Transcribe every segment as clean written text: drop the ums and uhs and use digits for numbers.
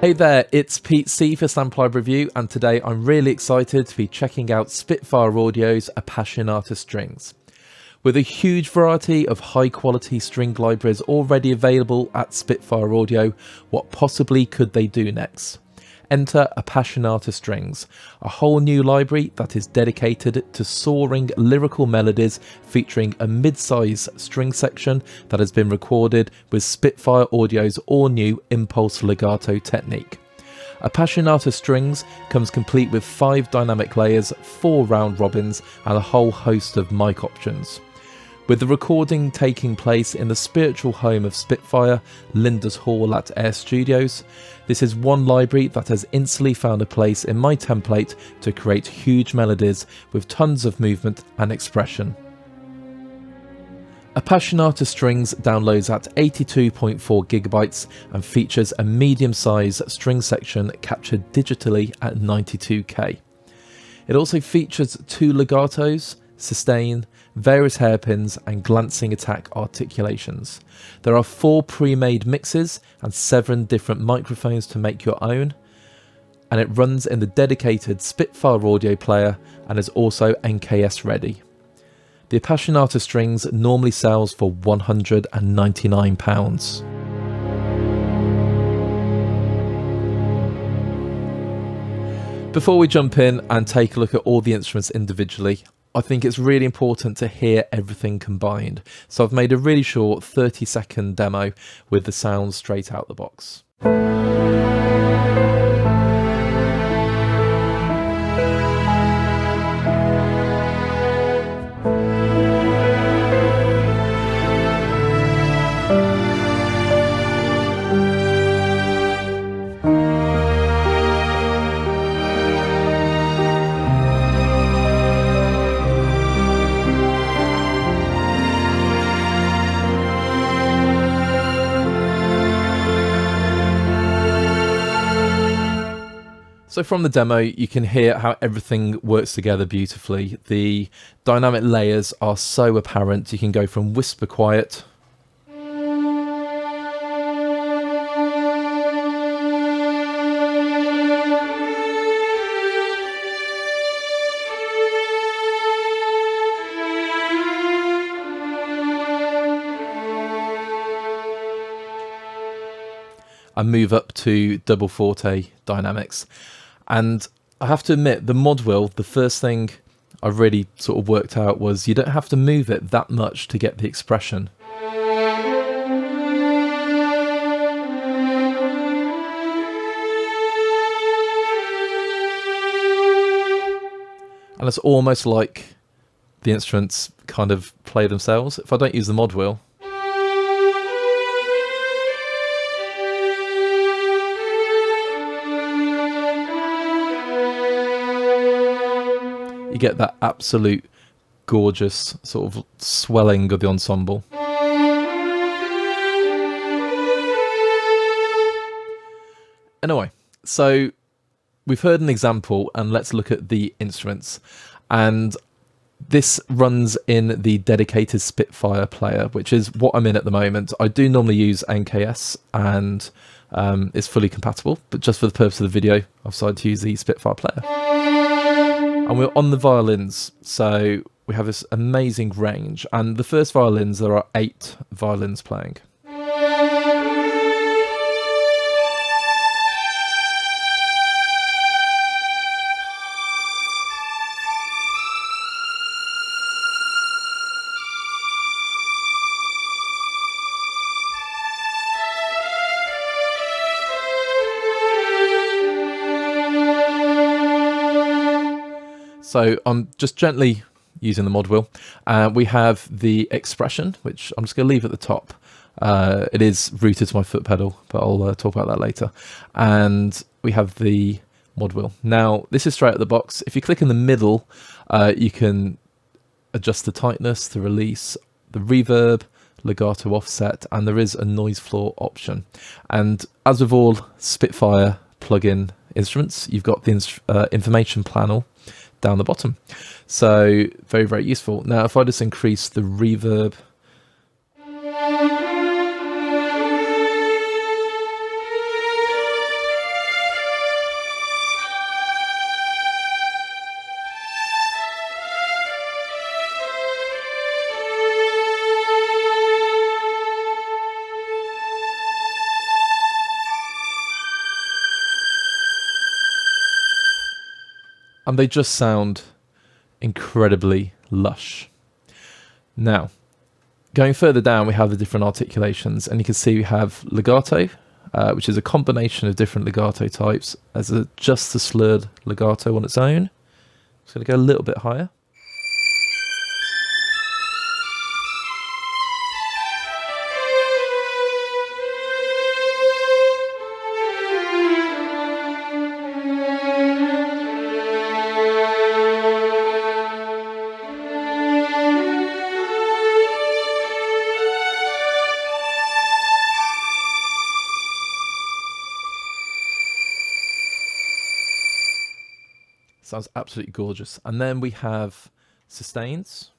Hey there, it's Pete C for Stamp Live Review, and today I'm really excited to be checking out Spitfire Audio's Appassionata strings. With a huge variety of high quality string libraries already available at Spitfire Audio, what possibly could they do next? Enter Appassionata strings, a whole new library that is dedicated to soaring lyrical melodies featuring a mid-size string section that has been recorded with Spitfire Audio's all-new impulse legato technique. Appassionata strings comes complete with 5 dynamic layers, 4 round robins and a whole host of mic options. With the recording taking place in the spiritual home of Spitfire, Lyndhurst Hall at Air Studios, this is one library that has instantly found a place in my template to create huge melodies with tons of movement and expression. Appassionata strings downloads at 82.4 GB and features a medium-size string section captured digitally at 92K. It also features 2 legatos, sustain, various hairpins and glancing attack articulations. There are 4 pre-made mixes and 7 different microphones to make your own, and it runs in the dedicated Spitfire audio player and is also NKS ready. The Appassionata strings normally sells for £199. Before we jump in and take a look at all the instruments individually, I think it's really important to hear everything combined. So I've made a really short 30-second demo with the sounds straight out the box. So from the demo, you can hear how everything works together beautifully. The dynamic layers are so apparent. You can go from whisper quiet and move up to double forte dynamics. And I have to admit, the mod wheel, the first thing I really sort of worked out was you don't have to move it that much to get the expression. And it's almost like the instruments kind of play themselves. If I don't use the mod wheel, you get that absolute gorgeous sort of swelling of the ensemble. Anyway, so we've heard an example and let's look at the instruments. And this runs in the dedicated Spitfire player, which is what I'm in at the moment. I do normally use NKS and it's fully compatible, but just for the purpose of the video, I've decided to use the Spitfire player. And we're on the violins, so we have this amazing range. And the first violins, there are 8 violins playing. So I'm just gently using the mod wheel. We have the expression, which I'm just going to leave at the top. It is routed to my foot pedal, but I'll talk about that later. And we have the mod wheel. Now, this is straight out of the box. If you click in the middle, you can adjust the tightness, the release, the reverb, legato offset, and there is a noise floor option. And as with all Spitfire plugin instruments, you've got the information panel down the bottom. So very, very useful. Now, if I just increase the reverb, and they just sound incredibly lush. Now, going further down, we have the different articulations, and you can see we have legato, which is a combination of different legato types, as just a slurred legato on its own. It's going to go a little bit higher. Sounds absolutely gorgeous. And then we have sustains.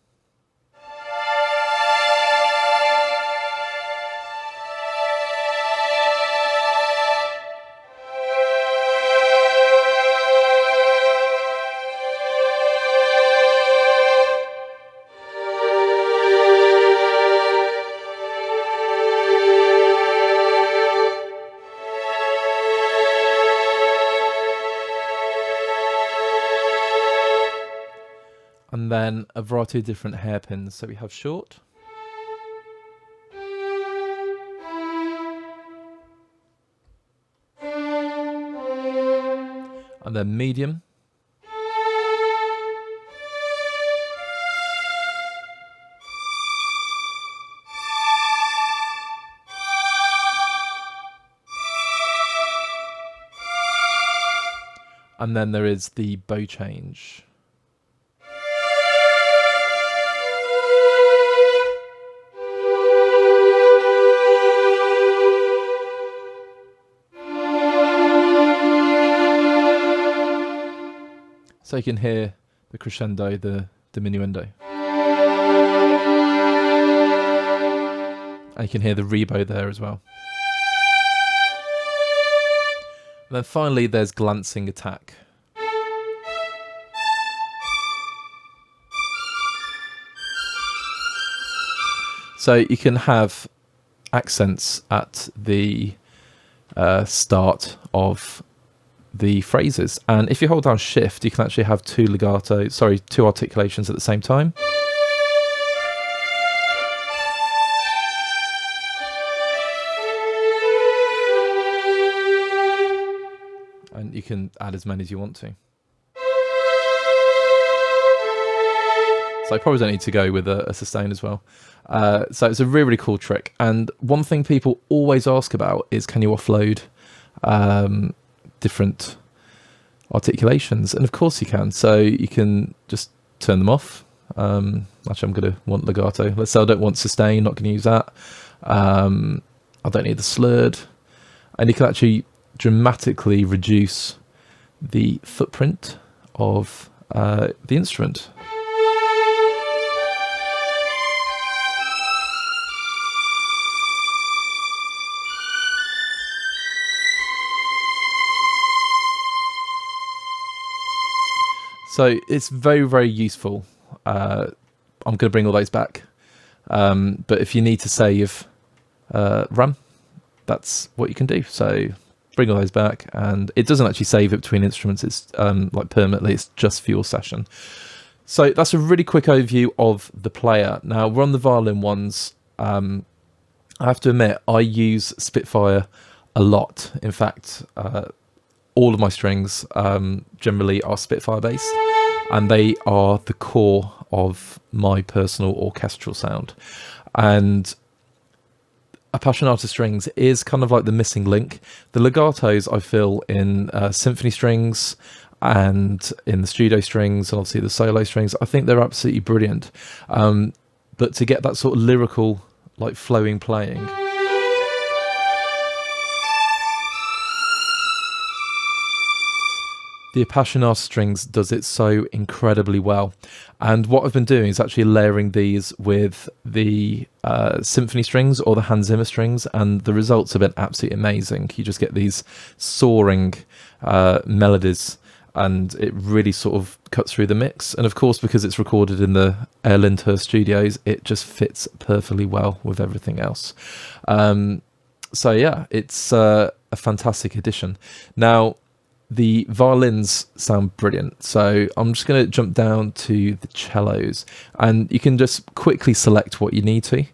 And then a variety of different hairpins. So we have short, and then medium, and then there is the bow change. So you can hear the crescendo, the diminuendo. And you can hear the rebow there as well. And then finally there's glancing attack. So you can have accents at the start of the phrases, and if you hold down shift you can actually have two articulations at the same time. And you can add as many as you want to. So I probably don't need to go with a sustain as well. So it's a really, really cool trick. And one thing people always ask about is, can you offload different articulations? And of course you can. So you can just turn them off. Actually, I'm going to want legato. Let's say I don't want sustain, not going to use that. I don't need the slurred. And you can actually dramatically reduce the footprint of the instrument. So it's very, very useful. I'm going to bring all those back. But if you need to save RAM, that's what you can do. So bring all those back, and it doesn't actually save it between instruments. It's like permanently, it's just for your session. So that's a really quick overview of the player. Now we're on the violin ones. I have to admit, I use Spitfire a lot. In fact, all of my strings generally are Spitfire based, and they are the core of my personal orchestral sound. And Appassionata strings is kind of like the missing link. The legatos I feel in symphony strings and in the studio strings, and obviously the solo strings, I think they're absolutely brilliant. But to get that sort of lyrical, like flowing playing, the Appassionata strings does it so incredibly well. And what I've been doing is actually layering these with the symphony strings or the Hans Zimmer strings, and the results have been absolutely amazing. You just get these soaring melodies, and it really sort of cuts through the mix. And of course, because it's recorded in the Lyndhurst studios, it just fits perfectly well with everything else. So yeah, it's a fantastic addition. Now, the violins sound brilliant. So I'm just going to jump down to the cellos, and you can just quickly select what you need to.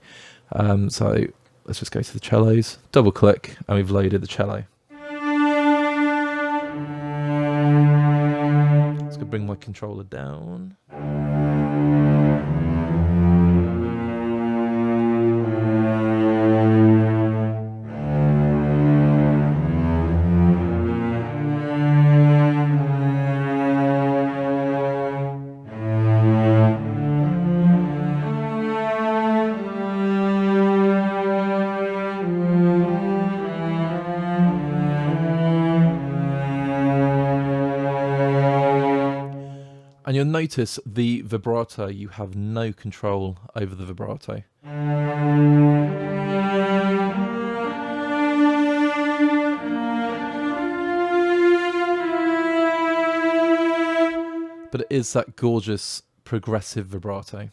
So let's just go to the cellos, double click, and we've loaded the cello. Just going to bring my controller down. And you'll notice the vibrato, you have no control over the vibrato. But it is that gorgeous progressive vibrato.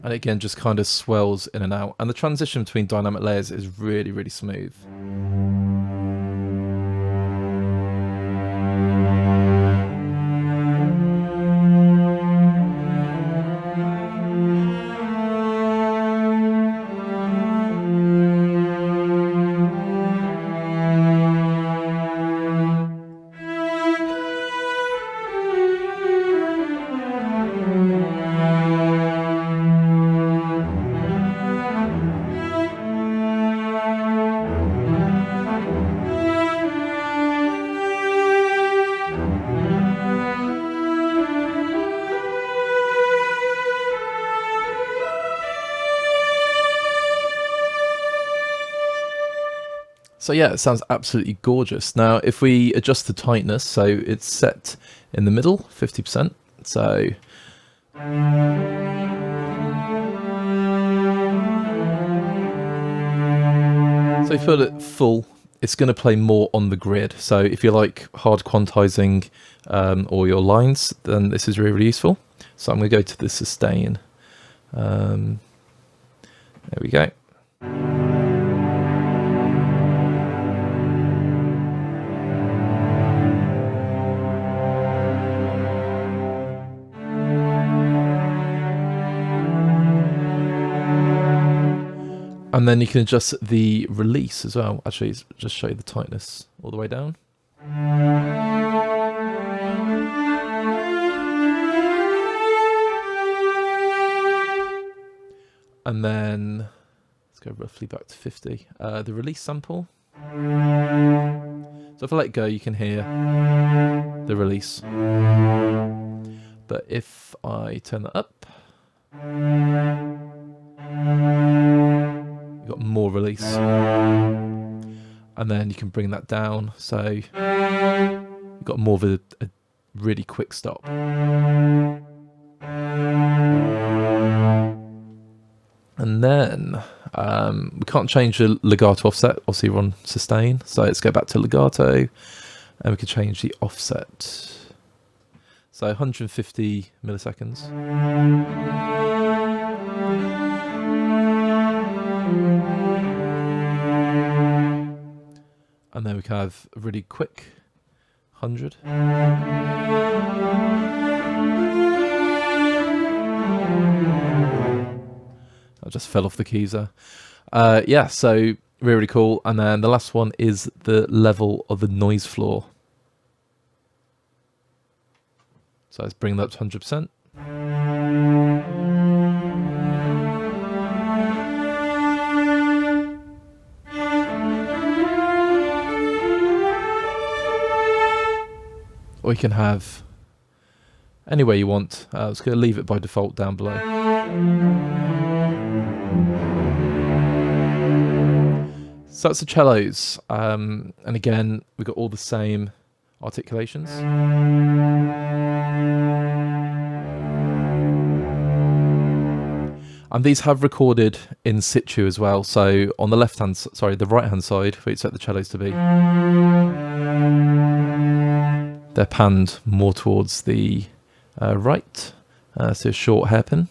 And again, just kind of swells in and out. And the transition between dynamic layers is really, really smooth. So yeah, it sounds absolutely gorgeous. Now, if we adjust the tightness, so it's set in the middle, 50%. So if you put it full, it's going to play more on the grid. So if you like hard quantizing all your lines, then this is really, really useful. So I'm going to go to the sustain. There we go. And then you can adjust the release as well. Actually, just show you the tightness all the way down. And then let's go roughly back to 50. The release sample. So if I let go, you can hear the release. But if I turn that up, you've got more release. And then you can bring that down, so you've got more of a really quick stop. And then we can't change the legato offset, obviously we're on sustain, so let's go back to legato, and we can change the offset. So 150 milliseconds. And then we can have a really quick 100. I just fell off the keys there. Yeah, so really, really cool. And then the last one is the level of the noise floor. So let's bring that up to 100%. Or you can have any way you want. I was going to leave it by default down below. So that's the cellos. And again, we've got all the same articulations. And these have recorded in situ as well. So on the the right hand side, where you set the cellos to be, they're panned more towards the right, so a short hairpin.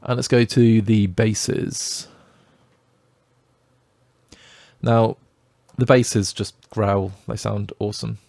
And let's go to the basses. Now, the basses just growl, they sound awesome.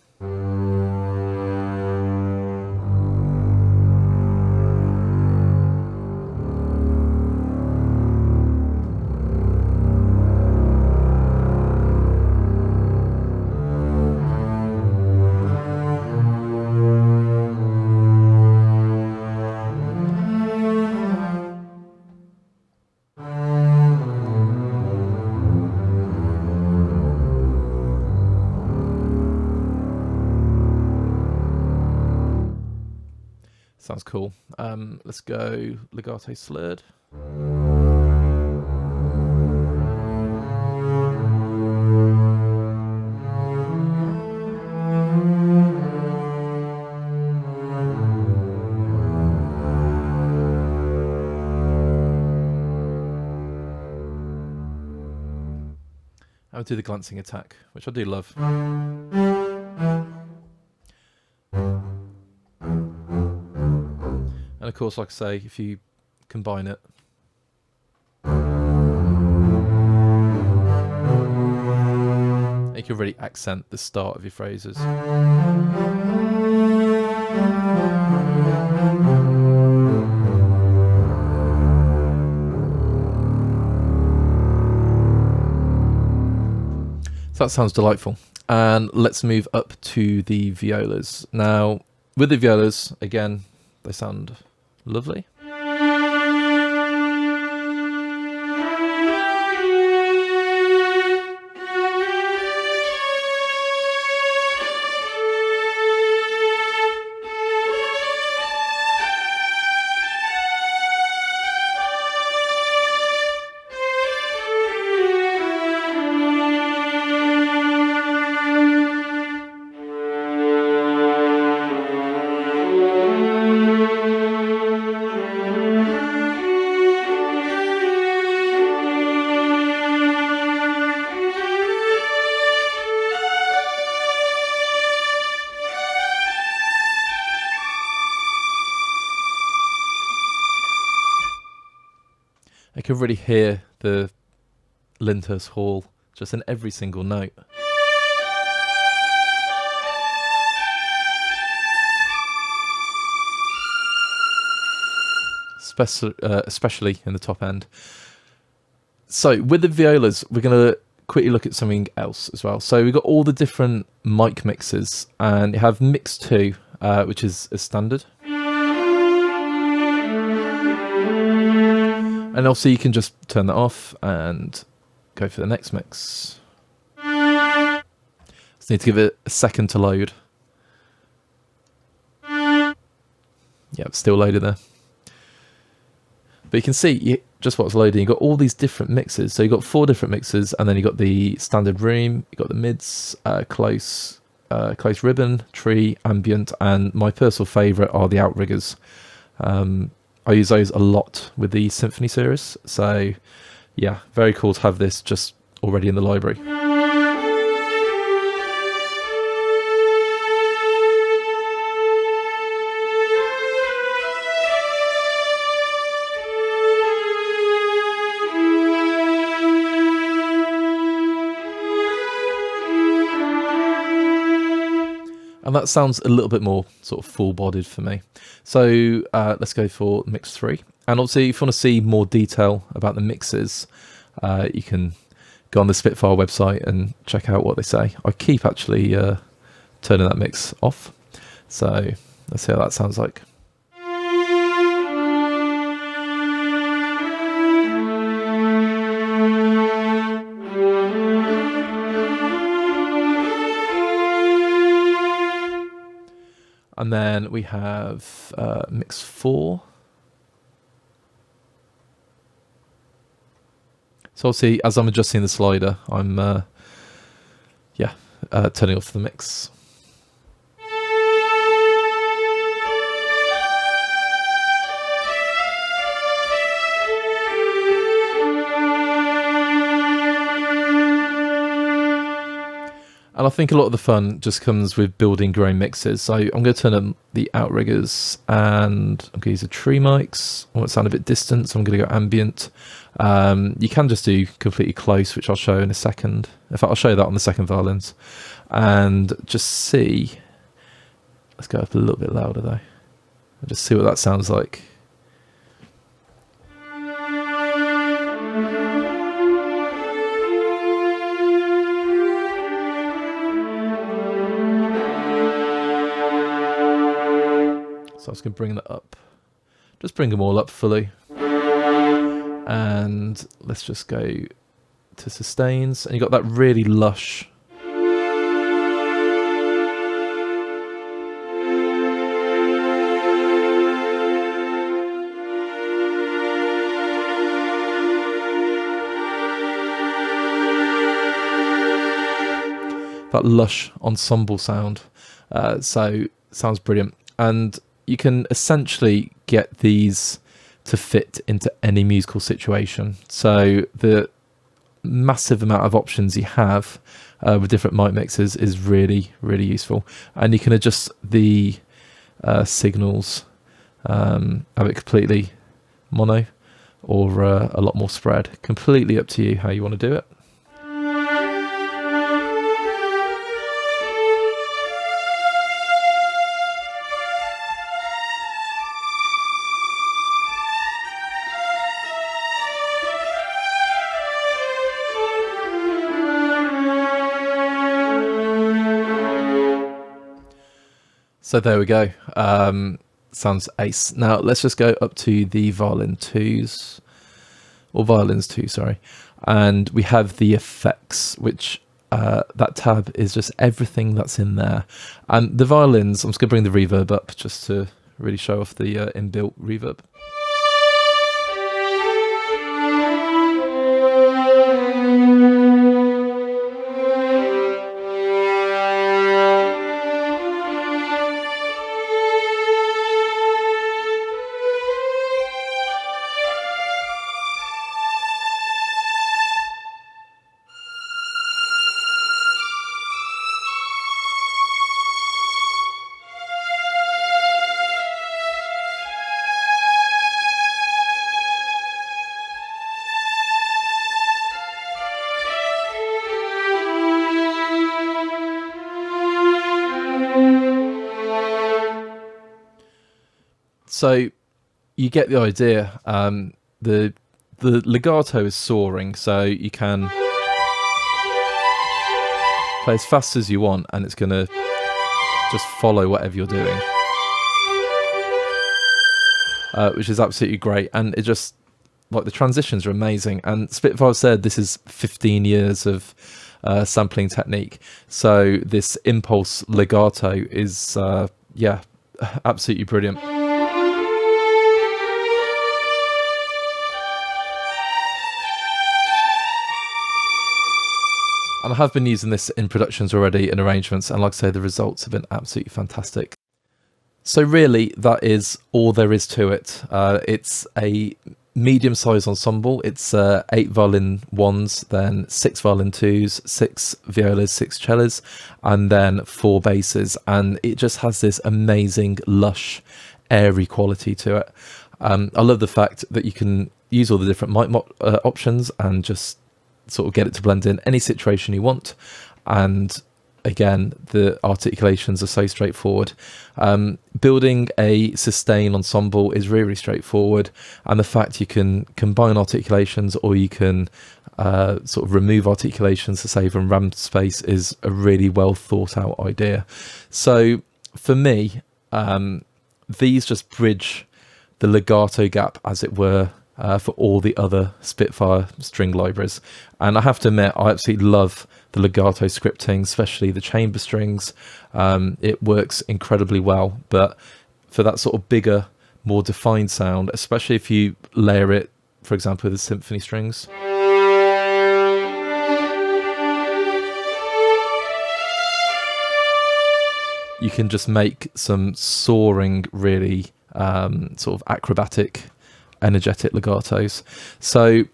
Sounds cool. Let's go legato slurred. I'll do the glancing attack, which I do love. And of course, like I say, if you combine it, you can really accent the start of your phrases. So that sounds delightful. And let's move up to the violas. Now, with the violas, again, they sound lovely. I can really hear the Lyndhurst Hall just in every single note. Especially in the top end. So with the violas, we're going to quickly look at something else as well. So we've got all the different mic mixes, and you have mix 2, which is a standard. And also you can just turn that off and go for the next mix. Just need to give it a second to load. Yeah, it's still loaded there. But you can see just what's loading. You've got all these different mixes. So you've got 4 different mixes, and then you've got the standard room, you've got the mids, close ribbon, tree, ambient, and my personal favourite are the outriggers. I use those a lot with the Symphony series, so yeah, very cool to have this just already in the library. And that sounds a little bit more sort of full-bodied for me. So let's go for mix 3. And obviously, if you want to see more detail about the mixes, you can go on the Spitfire website and check out what they say. I keep actually turning that mix off. So let's see how that sounds like. And then we have mix 4. So obviously, as I'm adjusting the slider, I'm turning off the mix. And I think a lot of the fun just comes with building your own mixes. So I'm going to turn on the outriggers and I'm going to use the tree mics. I want to sound a bit distant, so I'm going to go ambient. You can just do completely close, which I'll show in a second. In fact, I'll show you that on the second violins. And just see, let's go up a little bit louder though. And just see what that sounds like. So I was going to bring that up. Just bring them all up fully. And let's just go to sustains. And you got that really lush. That lush ensemble sound. So sounds brilliant. And you can essentially get these to fit into any musical situation. So the massive amount of options you have with different mic mixes is really, really useful. And you can adjust the signals, have it completely mono or a lot more spread. Completely up to you how you want to do it. So there we go. Sounds ace. Now let's just go up to the violin twos, or violins two, sorry. And we have the effects, which that tab is just everything that's in there. And the violins, I'm just going to bring the reverb up just to really show off the inbuilt reverb. So you get the idea. The legato is soaring, so you can play as fast as you want and it's going to just follow whatever you're doing, which is absolutely great. And it just, like, the transitions are amazing. And Spitfire said this is 15 years of sampling technique, so this impulse legato is yeah, absolutely brilliant. And I have been using this in productions already, in arrangements, and like I say, the results have been absolutely fantastic. So really, that is all there is to it. It's a medium-sized ensemble. It's 8 violin ones, then 6 violin twos, 6 violas, 6 cellos, and then 4 basses. And it just has this amazing, lush, airy quality to it. I love the fact that you can use all the different mic options and just sort of get it to blend in any situation you want. And again, the articulations are so straightforward. Building a sustain ensemble is really straightforward, and the fact you can combine articulations or you can sort of remove articulations to save on RAM space is a really well thought out idea. So for me, these just bridge the legato gap, as it were, for all the other Spitfire string libraries. And I have to admit, I absolutely love the legato scripting, especially the chamber strings. It works incredibly well, but for that sort of bigger, more defined sound, especially if you layer it, for example, with the symphony strings, you can just make some soaring, really sort of acrobatic, energetic legatos. So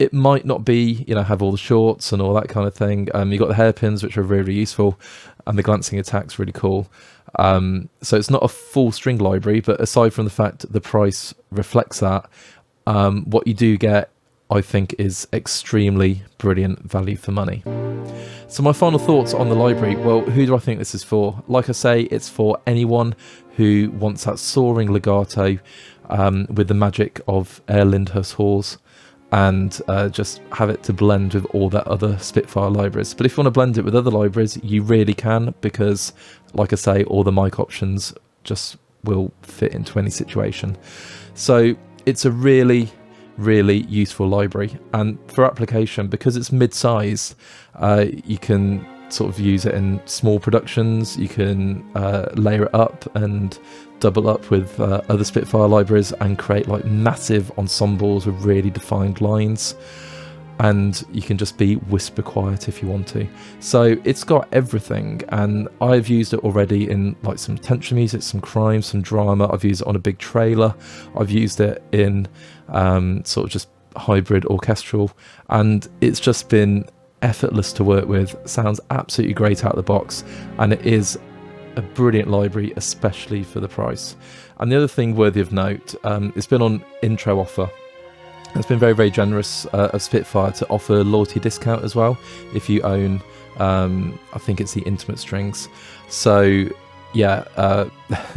it might not be, you know, have all the shorts and all that kind of thing. You've got the hairpins, which are really useful, and the glancing attack's really cool. So it's not a full string library, but aside from the fact the price reflects that, what you do get, I think, is extremely brilliant value for money. So my final thoughts on the library, well, who do I think this is for? Like I say, it's for anyone who wants that soaring legato with the magic of Lyndhurst Halls, and just have it to blend with all that other Spitfire libraries. But if you want to blend it with other libraries, you really can, because like I say, all the mic options just will fit into any situation. So it's a really useful library, and for application, because it's mid-size, you can sort of use it in small productions. You can layer it up and double up with other Spitfire libraries and create like massive ensembles with really defined lines, and you can just be whisper quiet if you want to. So it's got everything, and I've used it already in like some tension music, some crime, some drama. I've used it on a big trailer. I've used it in sort of just hybrid orchestral, and it's just been effortless to work with. Sounds absolutely great out of the box, and it is a brilliant library, especially for the price. And the other thing worthy of note, it's been on intro offer. It's been very generous of Spitfire to offer a loyalty discount as well if you own, I think it's the intimate strings. So yeah,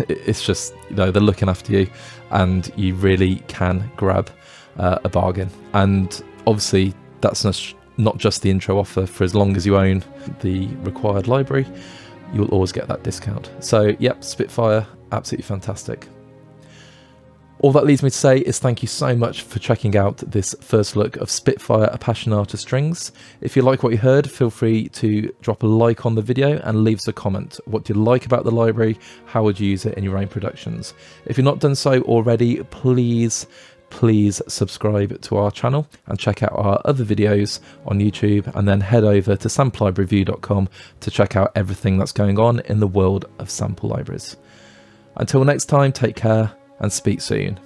it's just, you know, they're looking after you, and you really can grab a bargain. And obviously that's not just the intro offer. For as long as you own the required library, you'll always get that discount. So yep, Spitfire, absolutely fantastic. All that leaves me to say is thank you so much for checking out this first look of Spitfire Appassionata strings. If you like what you heard, feel free to drop a like on the video and leave us a comment. What do you like about the library? How would you use it in your own productions? If you've not done so already, please subscribe to our channel and check out our other videos on YouTube, and then head over to sampleLibraryReview.com to check out everything that's going on in the world of sample libraries. Until next time, take care and speak soon.